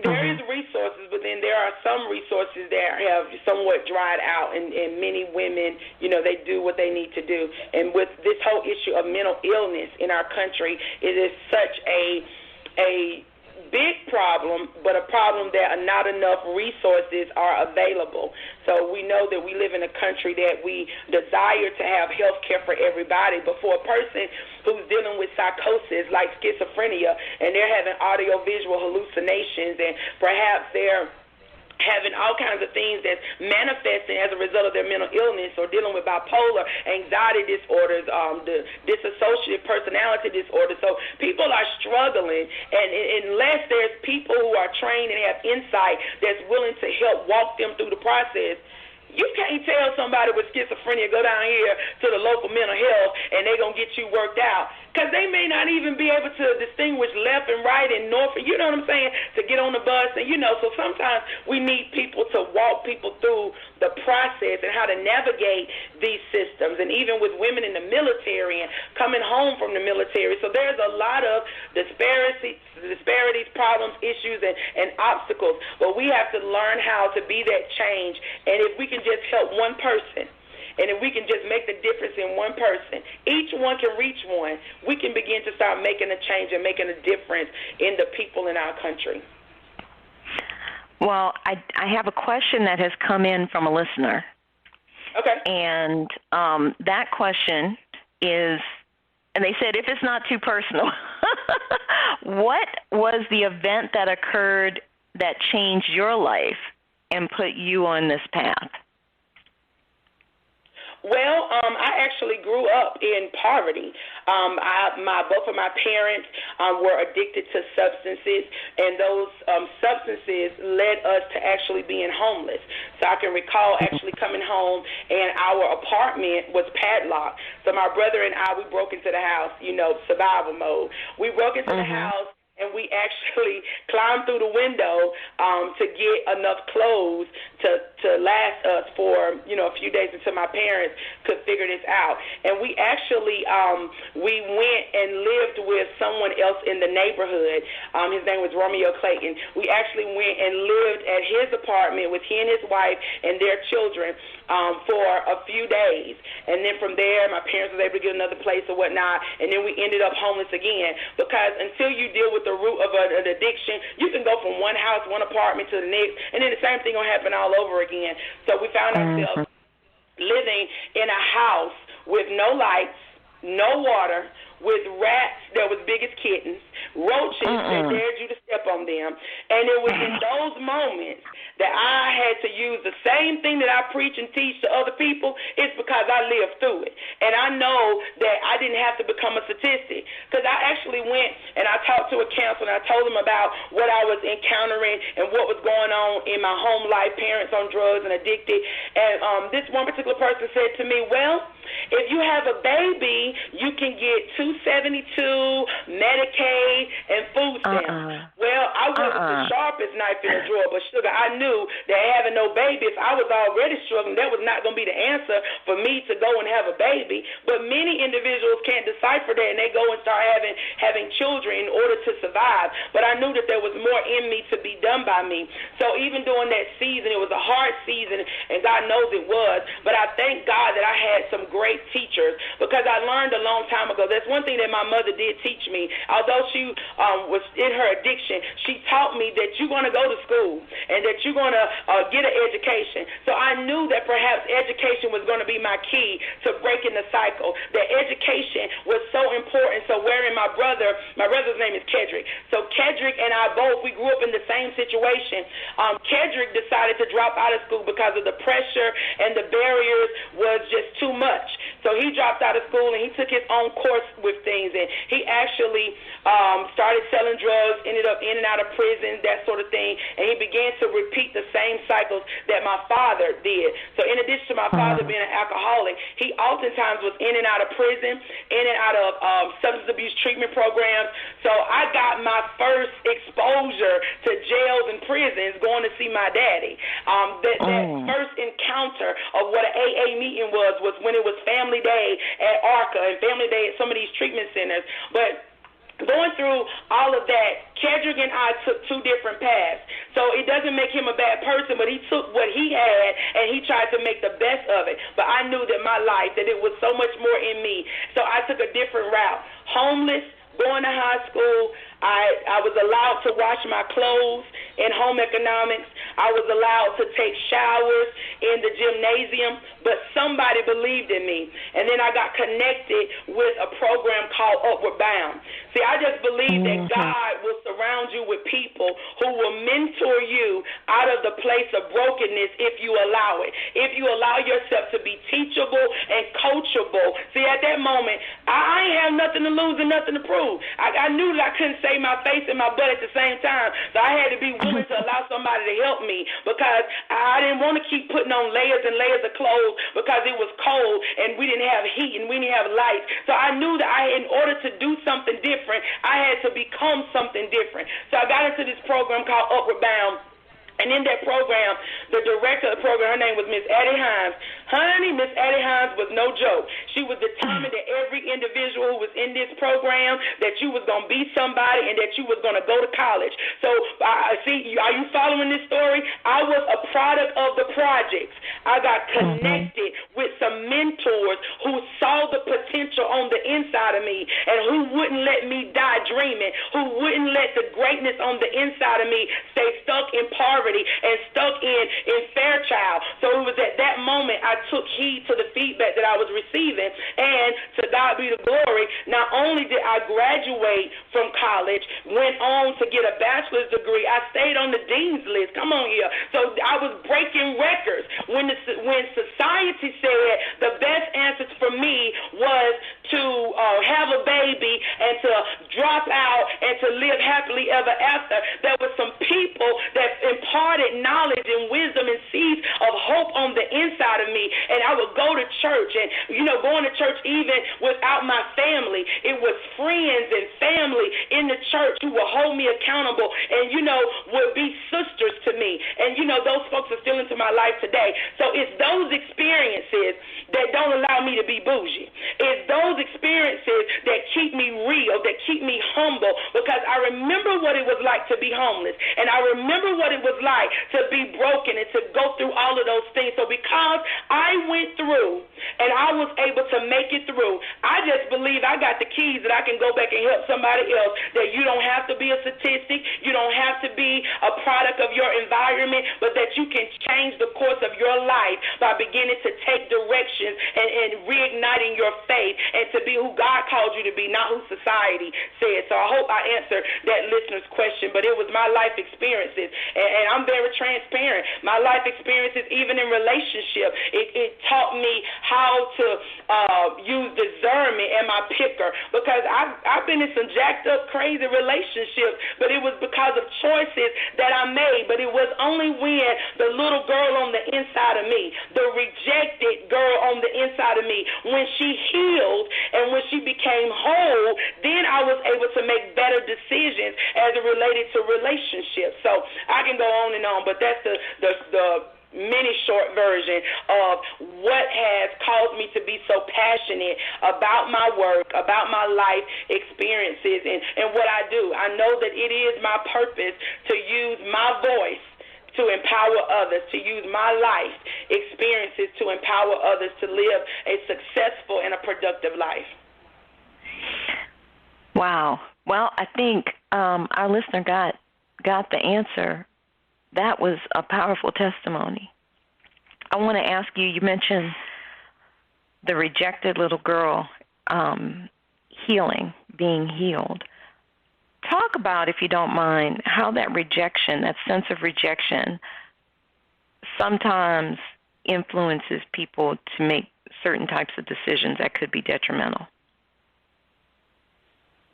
There is resources, but then there are some resources that have somewhat dried out, and many women, they do what they need to do. And with this whole issue of mental illness in our country, it is such a big problem, but a problem that not enough resources are available. So we know that we live in a country that we desire to have health care for everybody, but for a person who's dealing with psychosis like schizophrenia, and they're having audio-visual hallucinations, and perhaps they're having all kinds of things that's manifesting as a result of their mental illness, or dealing with bipolar, anxiety disorders, the dissociative personality disorder. So people are struggling, and unless there's people who are trained and have insight that's willing to help walk them through the process, you can't tell somebody with schizophrenia, go down here to the local mental health and they're going to get you worked out, because they may not even be able to distinguish left and right and north, you know what I'm saying, to get on the bus. And, so sometimes we need people to walk people through the process and how to navigate these systems, and even with women in the military and coming home from the military. So there's a lot of disparities, problems, issues, and obstacles. But we have to learn how to be that change. And if we can just help one person, and if we can just make the difference in one person, each one can reach one, we can begin to start making a change and making a difference in the people in our country. Well, I have a question that has come in from a listener. Okay. And that question is, and they said, if it's not too personal, what was the event that occurred that changed your life and put you on this path? Well, I actually grew up in poverty. Both of my parents were addicted to substances, and those substances led us to actually being homeless. So I can recall actually coming home, and our apartment was padlocked. So my brother and I, we broke into the house, survival mode. We broke into the house, and we actually climbed through the window to get enough clothes to last us for, a few days until my parents could figure this out. And we actually, we went and lived with someone else in the neighborhood. His name was Romeo Clayton. We actually went and lived at his apartment with he and his wife and their children for a few days. And then from there, my parents were able to get another place or whatnot, and then we ended up homeless again, because until you deal with the root of an addiction, you can go from one house, one apartment to the next, and then the same thing will happen all over again. So we found ourselves living in a house with no lights, no water, with rats that was big as kittens, roaches that dared you to step on them. And it was in those moments that I had to use the same thing that I preach and teach to other people. It's because I lived through it. And I know that I didn't have to become a statistic, because I actually went and I talked to a counselor and I told them about what I was encountering and what was going on in my home life, parents on drugs and addicted. And this one particular person said to me, well, if you have a baby, you can get $272, Medicaid, and food stamps. Well, I wasn't the sharpest knife in the drawer, but sugar, I knew that having no baby, if I was already struggling, that was not going to be the answer for me to go and have a baby. But many individuals can't decipher that, and they go and start having children in order to survive. But I knew that there was more in me to be done by me. So even during that season, it was a hard season, and God knows it was. But I thank God that I had some great teachers, because I learned a long time ago. That's one thing that my mother did teach me. Although she was in her addiction, she taught me that you're going to go to school and that you're going to get an education. So I knew that perhaps education was going to be my key to breaking the cycle, that education was so important. So wherein my brother's name is Kedrick. So Kedrick and I both, we grew up in the same situation. Kedrick decided to drop out of school because of the pressure and the barriers was just too much. So he dropped out of school and he took his own course with things, and he actually started selling drugs, ended up in and out of prison, that sort of thing, and he began to repeat the same cycles that my father did. So in addition to my father being an alcoholic, he oftentimes was in and out of prison, in and out of substance abuse treatment programs. So I got my first exposure to jails and prisons going to see my daddy. That first encounter of what an AA meeting was when it was family day at ARCA and family day at some of these treatment centers. But going through all of that, Kedrick and I took two different paths. So it doesn't make him a bad person, but he took what he had and he tried to make the best of it. But I knew that my life, that it was so much more in me. So I took a different route. Homeless, going to high school, I was allowed to wash my clothes in home economics. I was allowed to take showers in the gymnasium, but somebody believed in me. And then I got connected with a program called Upward Bound. See, I just believe that God will surround you with people who will mentor you out of the place of brokenness if you allow it. If you allow yourself to be teachable and coachable. See, at that moment, I ain't have nothing to lose and nothing to prove. I knew that I couldn't save my face and my butt at the same time, so I had to be willing to allow somebody to help me because I didn't want to keep putting on layers and layers of clothes because it was cold and we didn't have heat and we didn't have light. So I knew that in order to do something different, I had to become something different. So I got into this program called Upward Bound. And in that program, the director of the program, her name was Miss Addie Hines. Honey, Miss Addie Hines was no joke. She was determined that every individual who was in this program, that you was going to be somebody and that you was going to go to college. So, see, are you following this story? I was a product of the projects. I got connected with some mentors who saw the potential on the inside of me and who wouldn't let me die dreaming, who wouldn't let the greatness on the inside of me stay stuck in poverty and stuck in Fairchild. So it was at that moment I took heed to the feedback that I was receiving, and to God be the glory, not only did I graduate from college, went on to get a bachelor's degree, I stayed on the dean's list. Come on here. So I was breaking records. When society said the best answer for me was to have a baby and to drop out and to live happily ever after, there were some people that imparted knowledge and wisdom and seeds of hope on the inside of me. And I would go to church, and, going to church even without my family. It was friends and family in the church who would hold me accountable and, would be sisters to me. And, those folks are still into my life today. So it's those experiences that don't allow me to be bougie. It's those experiences that keep me real, that keep me humble, because I remember what it was like to be homeless, and I remember what it was like to be broken and to go through all of those things. So because I went through and I was able to make it through, I just believe I got the keys that I can go back and help somebody else, that you don't have to be a statistic, you don't have to be a product of your environment, but that you can change the course of your life by beginning to take directions and reigniting your faith and to be who God called you to be, not who society said. So I hope I answered that listener's question, but it was my life experiences, and I'm very transparent. My life experiences, even in relationship, it taught me how to use discernment and my picker, because I've been in some jacked up, crazy relationships, but it was because of choices that I made. But it was only when the little girl on the inside of me, the rejected girl on the inside of me, when she healed and when she became whole, then I was able to make better decisions as it related to relationships. So I can go on and on, but that's the mini short version of what has caused me to be so passionate about my work, about my life experiences, and what I do. I know that it is my purpose to use my voice to empower others, to use my life experiences to empower others to live a successful and a productive life. Wow. Well, I think our listener got got the answer, that was a powerful testimony. I want to ask you, you mentioned the rejected little girl healing, being healed. Talk about, if you don't mind, how that rejection, that sense of rejection, sometimes influences people to make certain types of decisions that could be detrimental.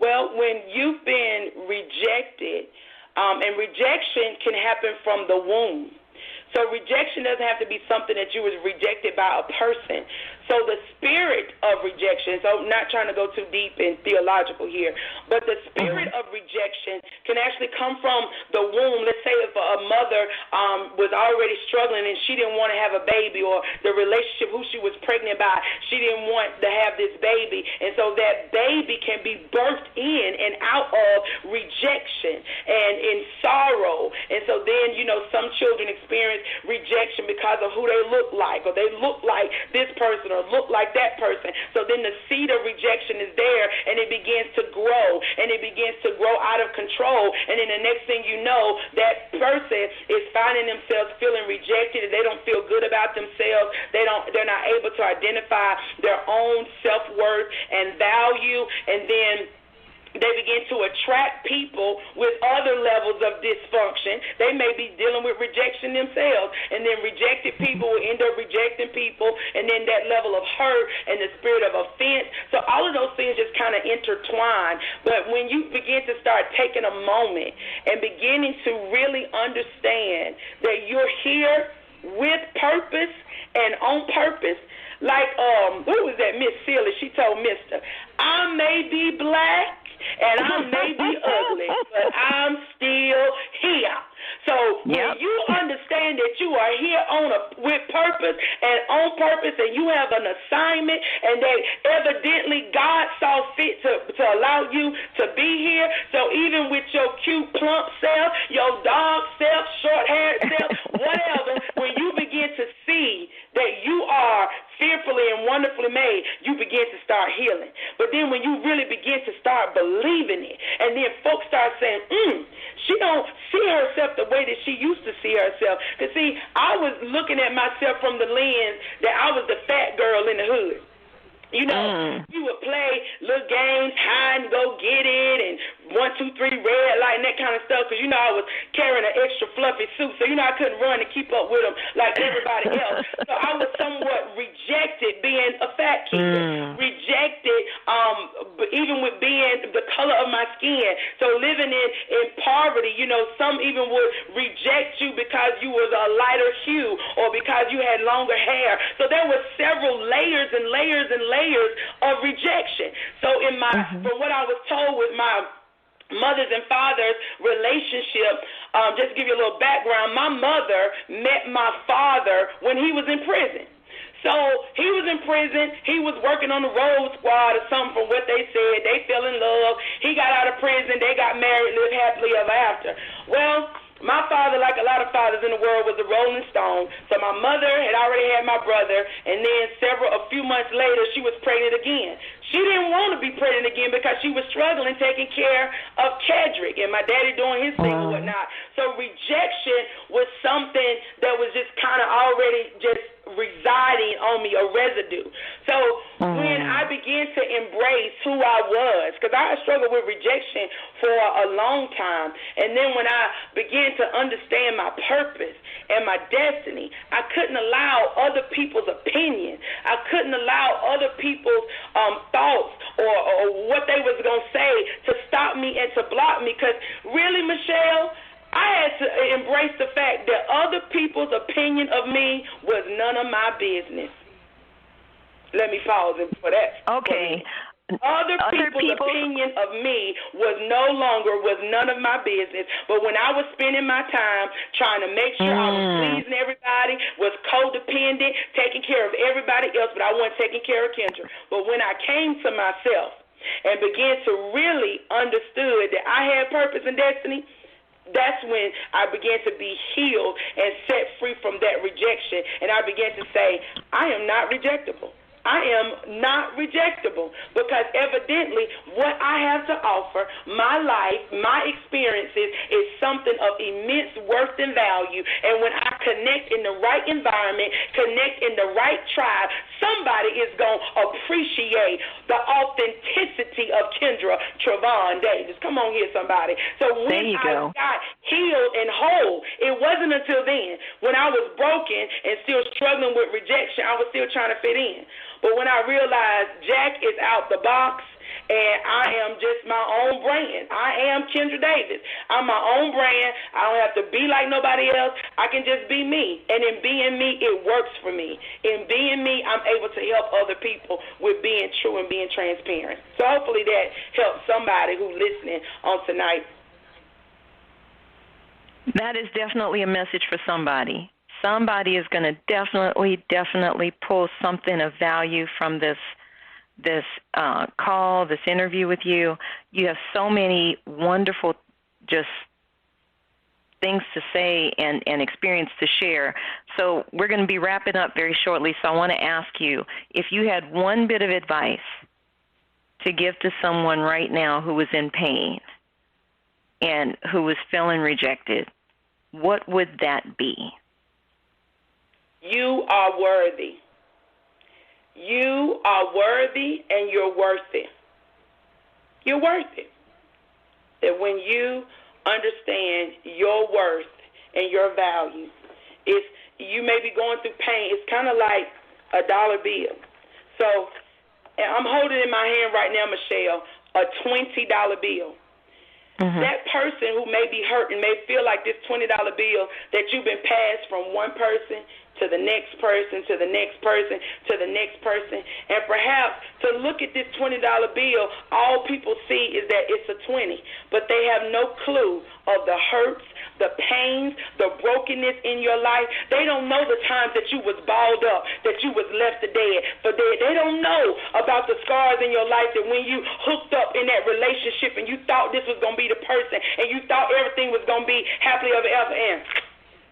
Well, when you've been rejected, and rejection can happen from the womb. So rejection doesn't have to be something that you was rejected by a person. So the spirit of rejection, so I'm not trying to go too deep and theological here, but the spirit of rejection can actually come from the womb. Let's say if a mother was already struggling and she didn't want to have a baby, or the relationship who she was pregnant by, she didn't want to have this baby. And so that baby can be birthed in and out of rejection and in sorrow. And so then, some children experience rejection because of who they look like, or they look like this person, or look like that person. So then the seed of rejection is there, and it begins to grow, and it begins to grow out of control. And then the next thing you know, that person is finding themselves feeling rejected, and they don't feel good about themselves. They're not able to identify their own self-worth and value, and then they begin to attract people with other levels of dysfunction. They may be dealing with rejection themselves, and then rejected people will end up rejecting people, and then that level of hurt and the spirit of offense. So all of those things just kind of intertwine. But when you begin to start taking a moment and beginning to really understand that you're here with purpose and on purpose, like, who was that, Miss Sealy? She told Mister, I may be black and I may be ugly, but I'm still here. So when you understand that you are here with purpose and on purpose, and you have an assignment, and that evidently God saw fit to allow you to be here. So even with your cute plump self, your dog self, short-haired self, whatever, when you begin to see that you are fearfully and wonderfully made, you begin to start healing. But then when you really begin to start believing it, and then folks start saying, she don't see herself the way that she used to see herself. Because, see, I was looking at myself from the lens that I was the fat girl in the hood. You would play little games, hide and go get it, and 1, 2, 3 red light and that kind of stuff, because I was carrying an extra fluffy suit, so I couldn't run and keep up with them like everybody else. So I was somewhat rejected being a fat kid, rejected even with being the color of my skin. So living in poverty, some even would reject you because you was a lighter hue, or because you had longer hair. So there were several layers and layers and layers of rejection. So from what I was told with my mother's and father's relationship, just to give you a little background, my mother met my father when he was in prison. So he was in prison. He was working on the road squad or something, from what they said. They fell in love. He got out of prison. They got married, lived happily ever after. Well, my father, like a lot of fathers in the world, was a rolling stone. So my mother had already had my brother, and then a few months later, she was pregnant again. She didn't want to be pregnant again because she was struggling taking care of Kedrick and my daddy doing his thing and whatnot. So rejection was something that was just kind of already just residing on me, a residue. So when I began to embrace who I was, because I struggled with rejection for a long time, and then when I began to understand my purpose and my destiny, I couldn't allow other people's opinion. I couldn't allow other people's thoughts or what they was going to say to stop me and to block me, because really, Michelle, I had to embrace the fact that other people's opinion of me was none of my business. Let me pause for that. Okay. Other people's opinion of me was none of my business. But when I was spending my time trying to make sure I was pleasing everybody, was codependent, taking care of everybody else, but I wasn't taking care of Kendra. But when I came to myself and began to really understood that I had purpose and destiny, that's when I began to be healed and set free from that rejection. And I began to say, I am not rejectable. I am not rejectable, because evidently what I have to offer, my life, my experiences, is something of immense worth and value. And when I connect in the right environment, connect in the right tribe, somebody is going to appreciate the authenticity of Kendra Davis. Come on here, somebody. So when I got healed and whole, it wasn't until then. When I was broken and still struggling with rejection, I was still trying to fit in. But when I realized Jack is out the box, and I am just my own brand. I am Kendra Davis. I'm my own brand. I don't have to be like nobody else. I can just be me. And in being me, it works for me. In being me, I'm able to help other people with being true and being transparent. So hopefully that helps somebody who's listening on tonight. That is definitely a message for somebody. Somebody is going to definitely pull something of value from this call, this interview with you. You have so many wonderful just things to say and experience to share. So we're going to be wrapping up very shortly, so I want to ask you, if you had one bit of advice to give to someone right now who was in pain and who was feeling rejected, what would that be? You are worthy. You are worthy and you're worth it. You're worth it. That when you understand your worth and your value, if you may be going through pain, it's kind of like a dollar bill. So I'm holding in my hand right now, Michelle, a $20 bill. Mm-hmm. That person who may be hurt and may feel like this $20 bill that you've been passed from one person to the next person, to the next person, to the next person. And perhaps to look at this $20 bill, all people see is that it's a 20, but they have no clue of the hurts, the pains, the brokenness in your life. They don't know the times that you was balled up, that you was left for dead. They don't know about the scars in your life that when you hooked up in that relationship and you thought this was going to be the person and you thought everything was going to be happily ever after, and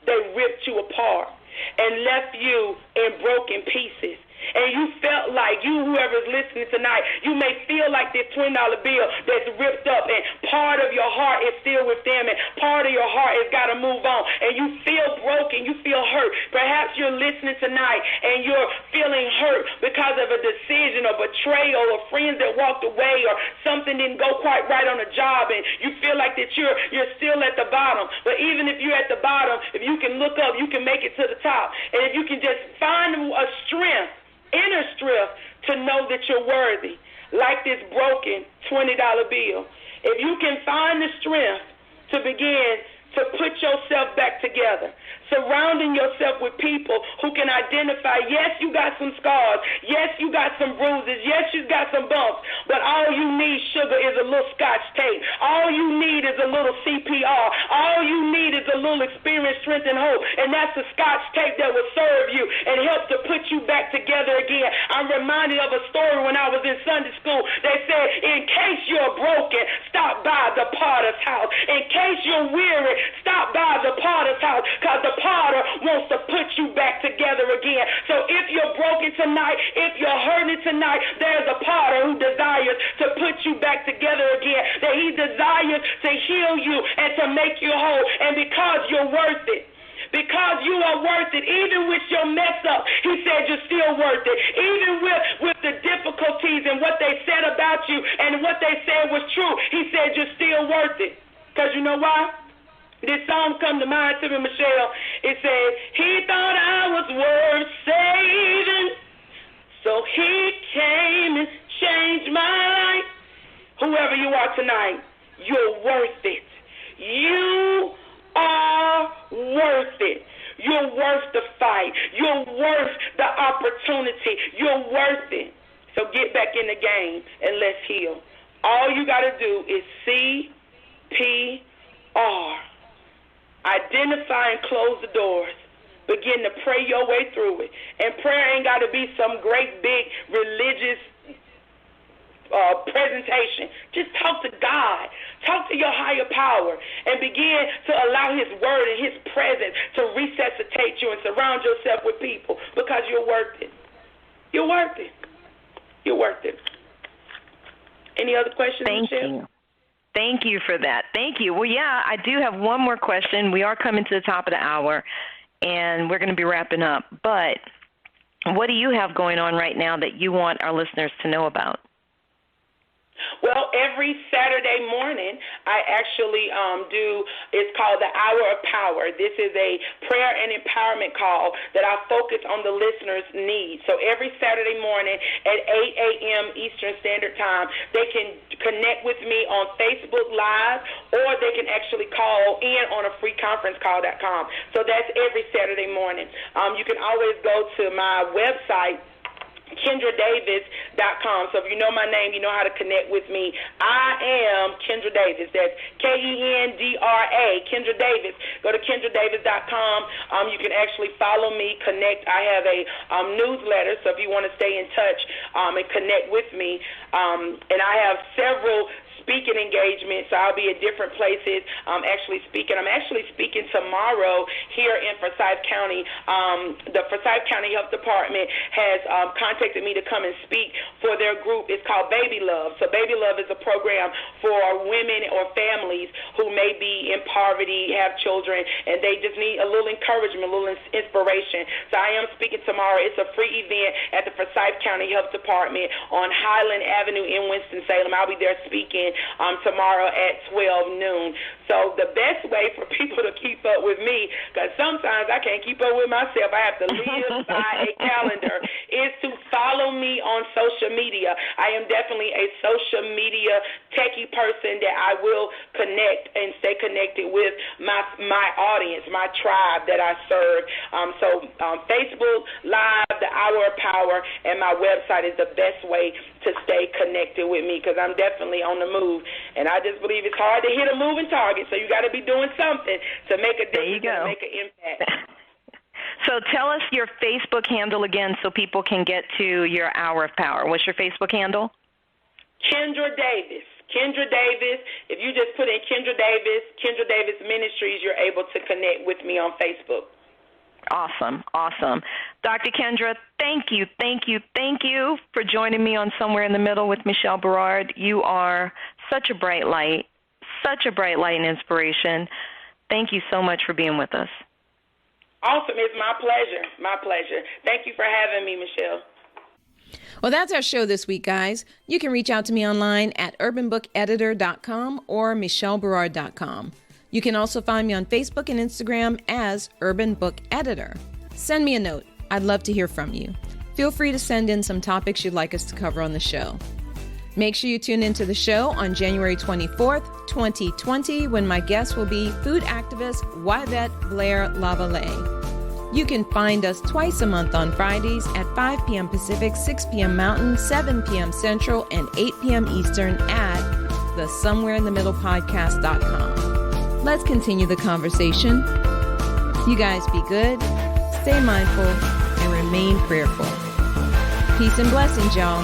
they ripped you apart and left you in broken pieces. And you felt like, whoever's listening tonight, you may feel like this $20 bill that's ripped up and part of your heart is still with them and part of your heart has got to move on. And you feel broken, you feel hurt. Perhaps you're listening tonight and you're feeling hurt because of a decision or betrayal or friends that walked away or something didn't go quite right on a job and you feel like that you're still at the bottom. But even if you're at the bottom, if you can look up, you can make it to the top. And if you can just find a strength, inner strength, to know that you're worthy, like this broken $20 bill. If you can find the strength to begin to put yourself back together, surrounding yourself with people who can identify, yes, you got some scars, yes, you got some bruises, yes, you got some bumps, but all you need, sugar, is a little Scotch tape. All you need is a little CPR. All you need is a little experience, strength, and hope, and that's the Scotch tape that will serve you and help to put you back together again. I'm reminded of a story when I was in Sunday school. They said, in case you're broken, stop by the potter's house. In case you're weary, stop by the potter's house, because the potter wants to put you back together again. So if you're broken tonight, if you're hurting tonight, there's a potter who desires to put you back together again, that he desires to heal you and to make you whole. And because you're worth it, because you are worth it, even with your mess up, he said you're still worth it. Even with the difficulties and what they said about you and what they said was true, he said you're still worth it. Because you know why? This song come to mind to me, Michelle. It says, he thought I was worth saving, so he came and changed my life. Whoever you are tonight, you're worth it. You are worth it. You're worth the fight. You're worth the opportunity. You're worth it. So get back in the game and let's heal. All you got to do is CPR. Identify and close the doors. Begin to pray your way through it. And prayer ain't got to be some great big religious presentation. Just talk to God. Talk to your higher power and begin to allow his word and his presence to resuscitate you and surround yourself with people, because you're worth it. You're worth it. You're worth it. Any other questions, Michelle? Thank you. Thank you for that. Thank you. Well, yeah, I do have one more question. We are coming to the top of the hour, and we're going to be wrapping up. But what do you have going on right now that you want our listeners to know about? Well, every Saturday morning, I actually it's called the Hour of Power. This is a prayer and empowerment call that I focus on the listener's needs. So every Saturday morning at 8 a.m. Eastern Standard Time, they can connect with me on Facebook Live, or they can actually call in on a freeconferencecall.com. So that's every Saturday morning. You can always go to my website, KendraDavis.com. So if you know my name, you know how to connect with me. I am Kendra Davis. That's Kendra, Kendra Davis. Go to KendraDavis.com. You can actually follow me, connect. I have a newsletter, so if you want to stay in touch and connect with me. And I have several speaking engagements, so I'll be at different places actually speaking. I'm actually speaking tomorrow here in Forsyth County. The Forsyth County Health Department has contacted me to come and speak for their group. It's called Baby Love. So Baby Love is a program for women or families who may be in poverty, have children, and they just need a little encouragement, a little inspiration. So I am speaking tomorrow. It's a free event at the Forsyth County Health Department on Highland Avenue in Winston-Salem. I'll be there speaking tomorrow at 12 noon. So the best way for people to keep up with me, because sometimes I can't keep up with myself, I have to live by a calendar, is to follow me on social media. I am definitely a social media techie person that I will connect and stay connected with my audience, my tribe that I serve. So Facebook Live, the Hour of Power, and my website is the best way to stay connected with me, because I'm definitely on the move. And I just believe it's hard to hit a moving target, so you got to be doing something to make a difference and make an impact. So tell us your Facebook handle again so people can get to your Hour of Power. What's your Facebook handle? Kendra Davis. Kendra Davis. If you just put in Kendra Davis Ministries, you're able to connect with me on Facebook. Awesome, awesome. Dr. Kendra, thank you for joining me on Somewhere in the Middle with Michelle Berard. You are such a bright light and inspiration. Thank you so much for being with us. Awesome. It's my pleasure. Thank you for having me, Michelle. Well, that's our show this week, guys. You can reach out to me online at urbanbookeditor.com or michelleberard.com. You can also find me on Facebook and Instagram as Urban Book Editor. Send me a note. I'd love to hear from you. Feel free to send in some topics you'd like us to cover on the show. Make sure you tune into the show on January 24th, 2020, when my guest will be food activist Yvette Blair Lavallee. You can find us twice a month on Fridays at 5 p.m. Pacific, 6 p.m. Mountain, 7 p.m. Central, and 8 p.m. Eastern at the somewhereinthemiddlepodcast.com. Let's continue the conversation. You guys be good, stay mindful, and remain prayerful. Peace and blessings, y'all.